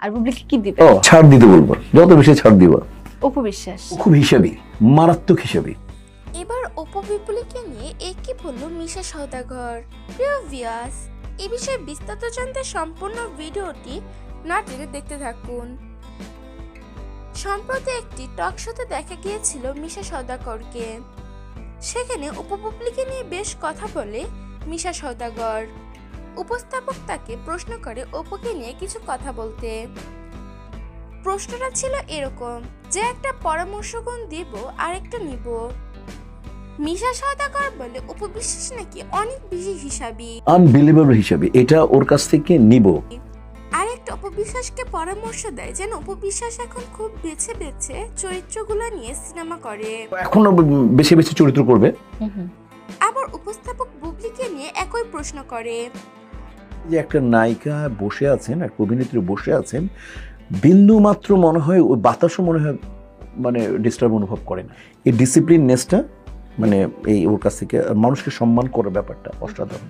আর বুবলিকে কি দিবে? ছাড় দিতে বলবো, যত বেশি ছাড় দিবা। অপু বিশ্বাস খুব হিসাবি, মারাত্মক হিসাবি। এবার অপু বিপুলিকে নিয়ে একই বলল মিশা সওদাগর। প্রিয় ভিউয়ার্স, এই বিষয়ে বিস্তারিত জানতে সম্পূর্ণ ভিডিওটি না টেনে দেখতে থাকুন। সম্প্রতি একটি টক শোতে দেখা গিয়েছিল মিশা সওদাগরকে। সেখানে অপু বিপুলিকে নিয়ে বেশ কথা বলে মিশা সওদাগর। উপস্থাপক তাকে প্রশ্ন করে অপুকে নিয়ে কিছু কথা বলতে। প্রশ্নটা ছিল এরকম যে একটা পরামর্শগুণ দিব আর একটা নিব। মিশা সওদাগর বলে অপু বিশ্বাস নাকি অনেক বেশি হিসাবী, আনবিলিভেবল হিসাবি, এটা ওর কাছ থেকে নিব। আর একটা অপু বিশ্বাসকে পরামর্শ দেয় যেন অপু বিশ্বাস এখন খুব বেছে বেছে চরিত্রগুলো নিয়ে সিনেমা করে, এখনো বেশি বেশি চরিত্র করবে। আবার উপস্থাপক বুবলিকে নিয়ে একই প্রশ্ন করে। যে একটা নায়িকা বসে আছেন, এক অভিনেত্রী বসে আছেন, বিন্দু মাত্র মনে হয় ওই বাতাসও মনে হয় মানে ডিস্টার্ব অনুভব করে না। এই ডিসিপ্লিননেসটা মানে এই ওর কাছ থেকে মানুষকে সম্মান করার ব্যাপারটা অসাধারণ।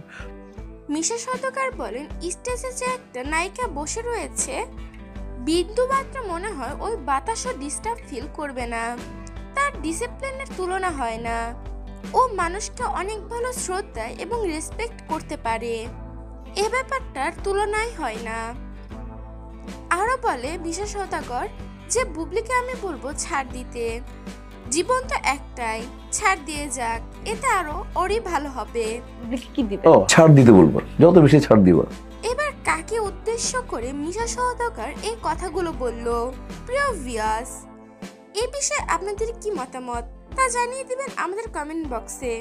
মিশা সওদাগর বলেন স্টেজে যে একটা নায়িকা বসে রয়েছে, বিন্দু মাত্র মনে হয় ওই বাতাসও ডিস্টার্ব ফিল করবে না। তার ডিসিপ্লিনের তুলনা হয় না। ও মানুষকে অনেক ভালো শ্রদ্ধা এবং রেসপেক্ট করতে পারে, এ ব্যাপারটার তুলনাই হয় না। আরো বলে মিশা সওদাগর যে বুবলিকে আমি বলবো ছাড় দিতে, জীবন তো একটাই, ছাড় দিয়ে যাক, এতে আরো ওরই ভালো হবে। বুবলিকে কি দিবে? ছাড় দিতে বলবো, যত বেশি ছাড় দিবা। এবার কাকে উদ্দেশ্য করে মিশা সওদাগর এই কথাগুলো বলল? প্রিয় ভিউয়ার্স, এই বিষয়ে আপনাদের কি মতামত তা জানিয়ে দিবেন আমাদের কমেন্ট বক্সে।